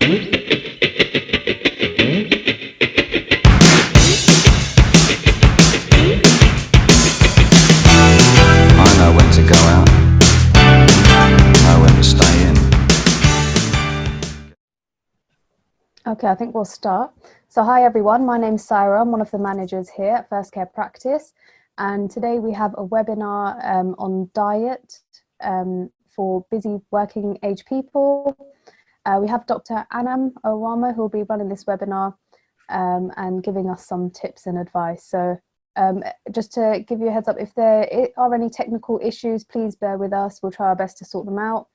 know when to go out, know when to stay in. Okay, I think we'll start. So hi everyone, my name's Sarah. I'm one of the managers here at First Care Practice. And today we have a webinar on diet for busy working age people. We have Dr. Anam Owama who will be running this webinar and giving us some tips and advice. So just to give you a heads up, if there are any technical issues, please bear with us. We'll try our best to sort them out.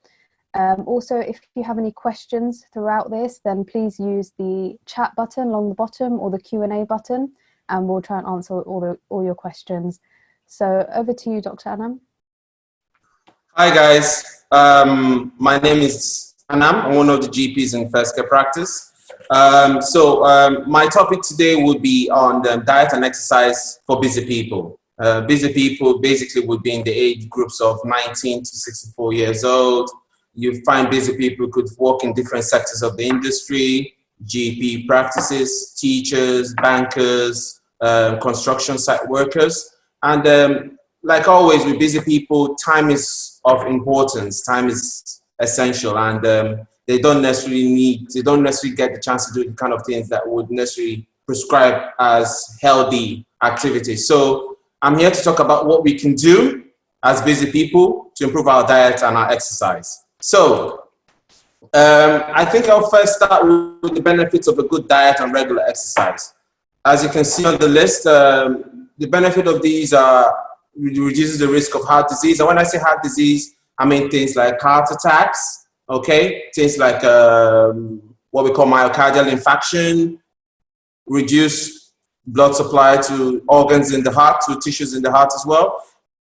Also, if you have any questions throughout this, then please use the chat button along the bottom or the Q&A button, and we'll try and answer all your questions. So over to you, Dr. Anam. Hi guys, my name is Anam. I'm one of the GPs in First Care Practice. My topic today would be on the diet and exercise for busy people. Busy people basically would be in the age groups of 19 to 64 years old. You find busy people could work in different sectors of the industry, GP practices, teachers, bankers, construction site workers. And like always with busy people, time is of importance. Time is essential, and they don't necessarily get the chance to do the kind of things that would necessarily prescribe as healthy activities. So I'm here to talk about what we can do as busy people to improve our diet and our exercise. So I think I'll first start with the benefits of a good diet and regular exercise. As you can see on the list, the benefit of these are reduces the risk of heart disease. And when I say heart disease, I mean things like heart attacks, okay? Things like what we call myocardial infarction, reduce blood supply to organs in the heart, to tissues in the heart as well,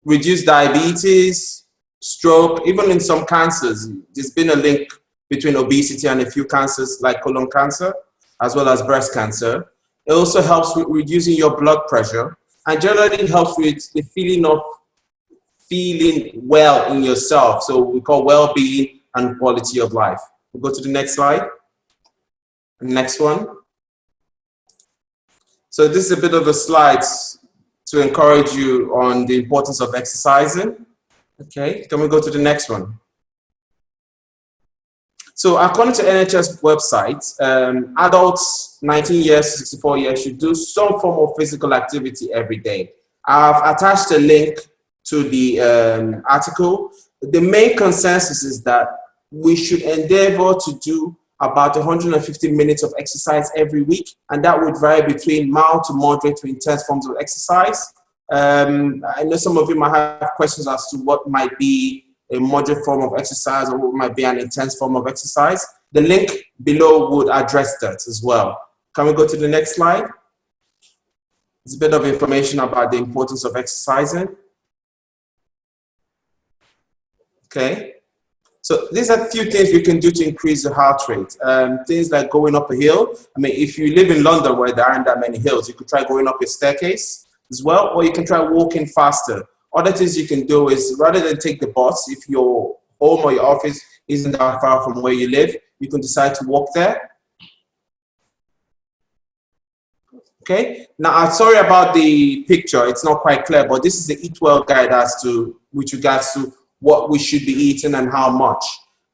reduce diabetes, stroke, even in some cancers. There's been a link between obesity and a few cancers like colon cancer, as well as breast cancer. It also helps with reducing your blood pressure, and generally helps with the feeling of feeling well in yourself. So we call well-being and quality of life. We'll go to the next slide. Next one. So this is a bit of a slide to encourage you on the importance of exercising. Okay, can we go to the next one? So according to NHS website, adults 19 years to 64 years should do some form of physical activity every day. I've attached a link to the article. The main consensus is that we should endeavor to do about 150 minutes of exercise every week, and that would vary between mild to moderate to intense forms of exercise. I know some of you might have questions as to what might be a moderate form of exercise or what might be an intense form of exercise. The link below would address that as well. Can we go to the next slide? It's a bit of information about the importance of exercising. Okay. So these are a few things we can do to increase the heart rate. Things like going up a hill. I mean, if you live in London where there aren't that many hills, you could try going up a staircase as well, or you can try walking faster. Other things you can do is, rather than take the bus, if your home or your office isn't that far from where you live, you can decide to walk there. Okay, now I'm sorry about the picture, it's not quite clear, but this is the Eat Well guide as to, with regards to what we should be eating and how much.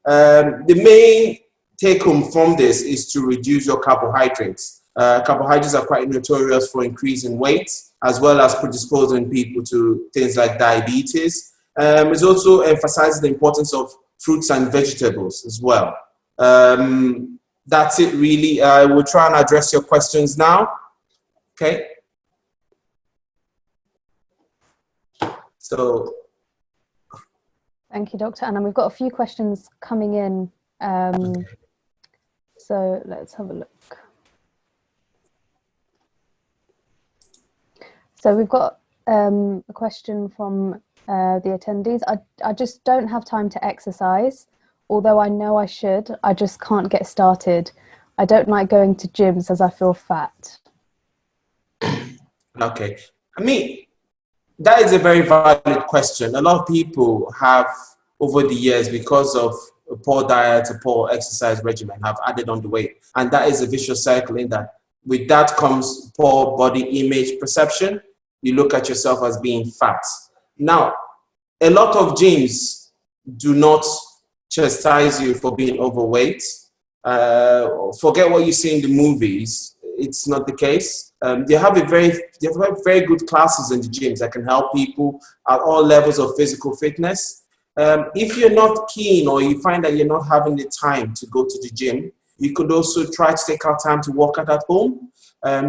The main take home from this is to reduce your carbohydrates. Carbohydrates are quite notorious for increasing weight, as well as predisposing people to things like diabetes. It also emphasizes the importance of fruits and vegetables as well. That's it really. I will try and address your questions now. Okay. So. Thank you, Dr. Anna. We've got a few questions coming in. So let's have a look. So we've got a question from the attendees. I just don't have time to exercise, although I know I should. I just can't get started. I don't like going to gyms as I feel fat. Okay. I mean, that is a very valid question. A lot of people have, over the years, because of a poor diet, a poor exercise regimen have added on the weight. And that is a vicious cycle in that with that comes poor body image perception. You look at yourself as being fat. Now, a lot of gyms do not chastise you for being overweight. Forget what you see in the movies. It's not the case. They have very good classes in the gyms that can help people at all levels of physical fitness. If you're not keen or you find that you're not having the time to go to the gym, you could also try to take out time to work out at home.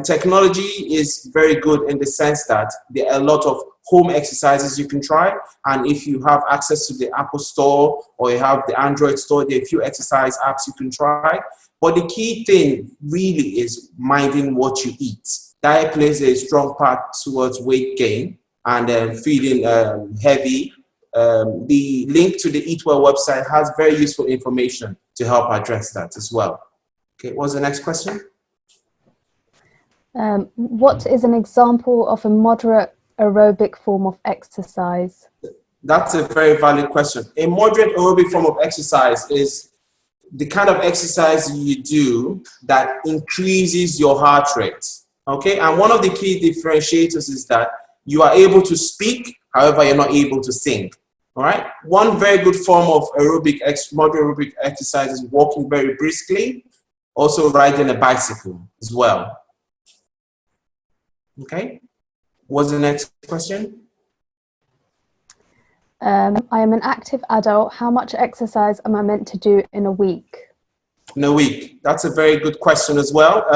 Technology is very good in the sense that there are a lot of home exercises you can try. And if you have access to the Apple Store or you have the Android Store, there are a few exercise apps you can try. But the key thing really is minding what you eat. Diet plays a strong part towards weight gain and feeling heavy. The link to the Eat Well website has very useful information to help address that as well. Okay, what's the next question? What is an example of a moderate aerobic form of exercise? That's a very valid question. A moderate aerobic form of exercise is the kind of exercise you do that increases your heart rate. Okay, and one of the key differentiators is that you are able to speak, however, you're not able to sing. All right. One very good form of moderate aerobic exercise is walking very briskly, also riding a bicycle as well. Okay. What's the next question? I am an active adult. How much exercise am I meant to do in a week? In a week. That's a very good question as well.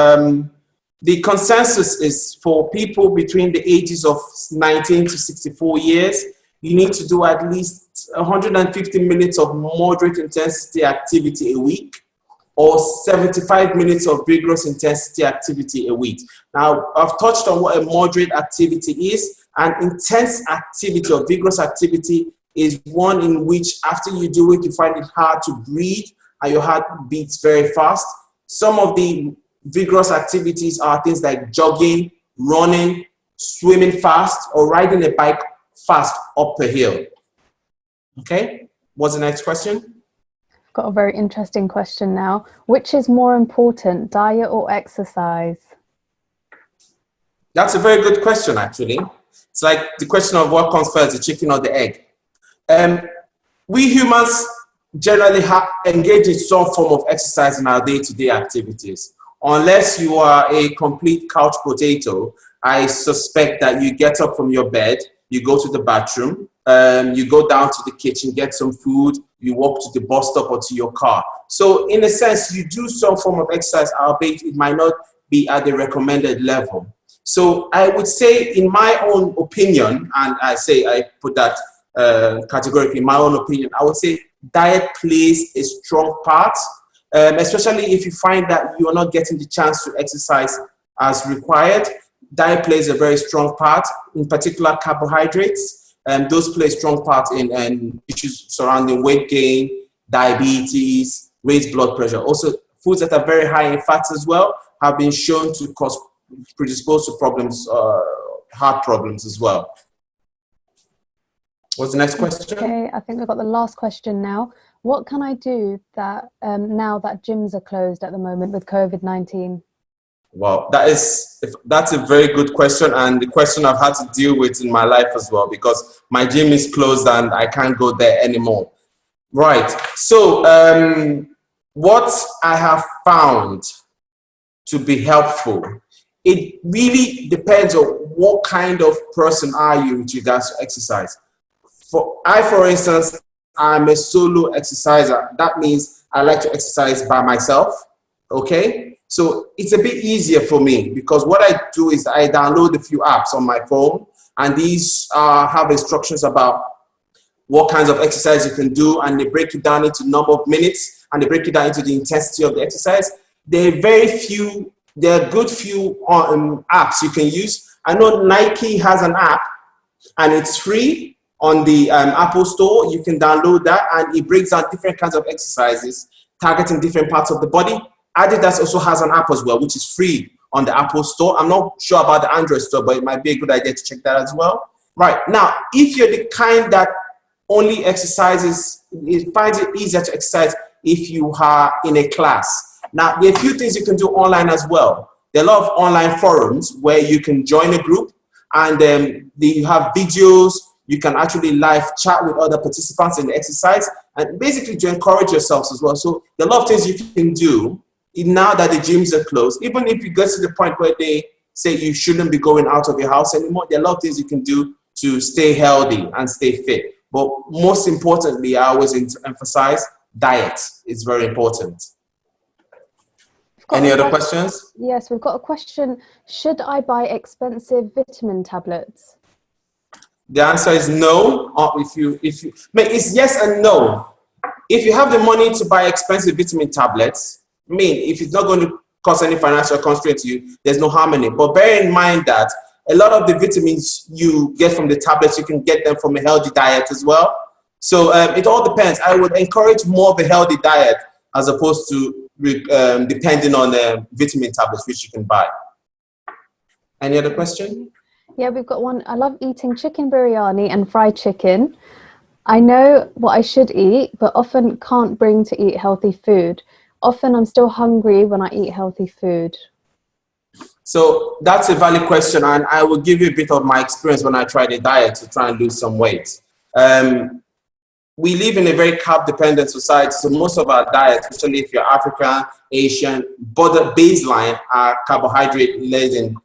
The consensus is for people between the ages of 19 to 64 years, you need to do at least 150 minutes of moderate intensity activity a week or 75 minutes of vigorous intensity activity a week. Now, I've touched on what a moderate activity is. An intense activity or vigorous activity is one in which after you do it, you find it hard to breathe and your heart beats very fast. Some of the vigorous activities are things like jogging, running, swimming fast, or riding a bike fast up a hill. Okay, what's the next question? I've got a very interesting question now. Which is more important, diet or exercise? That's a very good question, actually. It's like the question of what comes first, the chicken or the egg. We humans generally engage in some form of exercise in our day-to-day activities. Unless you are a complete couch potato, I suspect that you get up from your bed, you go to the bathroom, you go down to the kitchen, get some food, you walk to the bus stop or to your car. So in a sense, you do some form of exercise, albeit it might not be at the recommended level. So I would say, in my own opinion, and I put that categorically in my own opinion, I would say diet plays a strong part, especially if you find that you are not getting the chance to exercise as required. Diet plays a very strong part, in particular carbohydrates, and those play a strong part in issues surrounding weight gain, diabetes, raised blood pressure. Also, foods that are very high in fats as well have been shown to predispose to problems, heart problems as well. What's the next question? Okay, I think we've got the last question now. What can I do that now that gyms are closed at the moment with COVID-19? Well, that's a very good question, and the question I've had to deal with in my life as well, because my gym is closed and I can't go there anymore. Right. So what I have found to be helpful, it really depends on what kind of person are you with regards to exercise. For instance, I'm a solo exerciser. That means I like to exercise by myself. Okay. So it's a bit easier for me because what I do is I download a few apps on my phone, and these have instructions about what kinds of exercise you can do, and they break it down into number of minutes, and they break it down into the intensity of the exercise. There are good few apps you can use. I know Nike has an app, and it's free on the Apple Store. You can download that, and it breaks down different kinds of exercises targeting different parts of the body. Adidas also has an app as well, which is free on the Apple Store. I'm not sure about the Android Store, but it might be a good idea to check that as well. Right. Now, if you're the kind that only exercises, it finds it easier to exercise if you are in a class. Now, there are a few things you can do online as well. There are a lot of online forums where you can join a group, and you have videos. You can actually live chat with other participants in the exercise, and basically to encourage yourselves as well. So there are a lot of things you can do now that the gyms are closed. Even if you get to the point where they say you shouldn't be going out of your house anymore, there are a lot of things you can do to stay healthy and stay fit. But most importantly, I always emphasize diet is very important. Any other questions? Yes, we've got a question. Should I buy expensive vitamin tablets? The answer is no. It's yes and no. If you have the money to buy expensive vitamin tablets, if it's not going to cause any financial constraint to you, there's no harm in it. But bear in mind that a lot of the vitamins you get from the tablets, you can get them from a healthy diet as well. So it all depends. I would encourage more of a healthy diet as opposed to depending on vitamin tablets, which you can buy. Any other question? Yeah, we've got one. I love eating chicken biryani and fried chicken. I know what I should eat, but often can't bring to eat healthy food. Often I'm still hungry when I eat healthy food. So that's a valid question, and I will give you a bit of my experience when I tried a diet to try and lose some weight. We live in a very carb-dependent society, so most of our diets, especially if you're African, Asian, but the baseline are carbohydrate-laden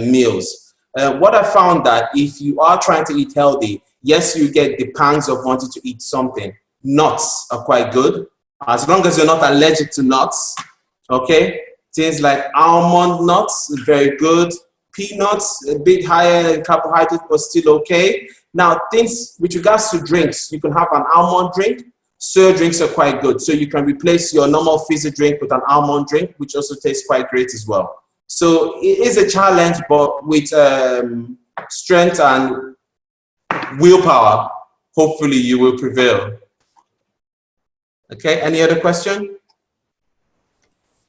meals. What I found that if you are trying to eat healthy, yes, you get the pangs of wanting to eat something. Nuts are quite good, as long as you're not allergic to nuts, okay? Things like almond nuts, very good. Peanuts, a bit higher in carbohydrates, but still okay. Now, things with regards to drinks, you can have an almond drink. Soy drinks are quite good. So you can replace your normal fizzy drink with an almond drink, which also tastes quite great as well. So it is a challenge, but with strength and willpower, hopefully you will prevail. Okay, any other question?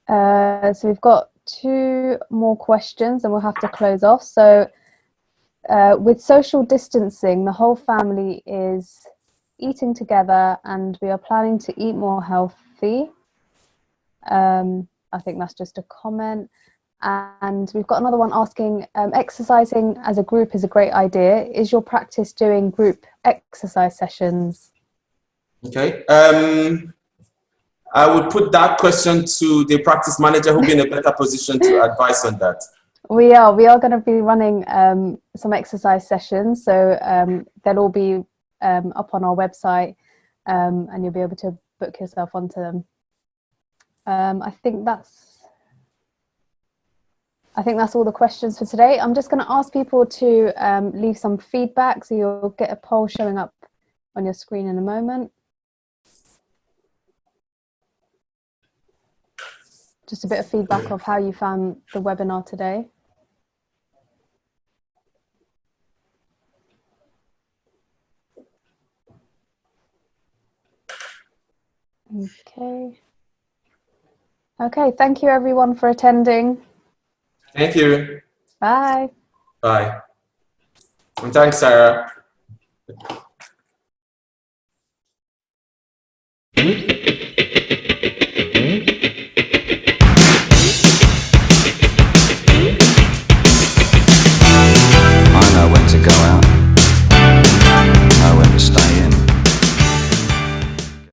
So we've got 2 more questions and we'll have to close off. So with social distancing, the whole family is eating together and we are planning to eat more healthy. I think that's just a comment. And we've got another one asking, exercising as a group is a great idea. Is your practice doing group exercise sessions? Okay. I would put that question to the practice manager who'll be in a better position to advise on that. We are going to be running some exercise sessions. So they'll all be up on our website and you'll be able to book yourself onto them. I think that's all the questions for today. I'm just going to ask people to leave some feedback. So you'll get a poll showing up on your screen in a moment. Just a bit of feedback of how you found the webinar today. Okay, thank you everyone for attending. Thank you. Bye. Bye. And thanks, Sarah.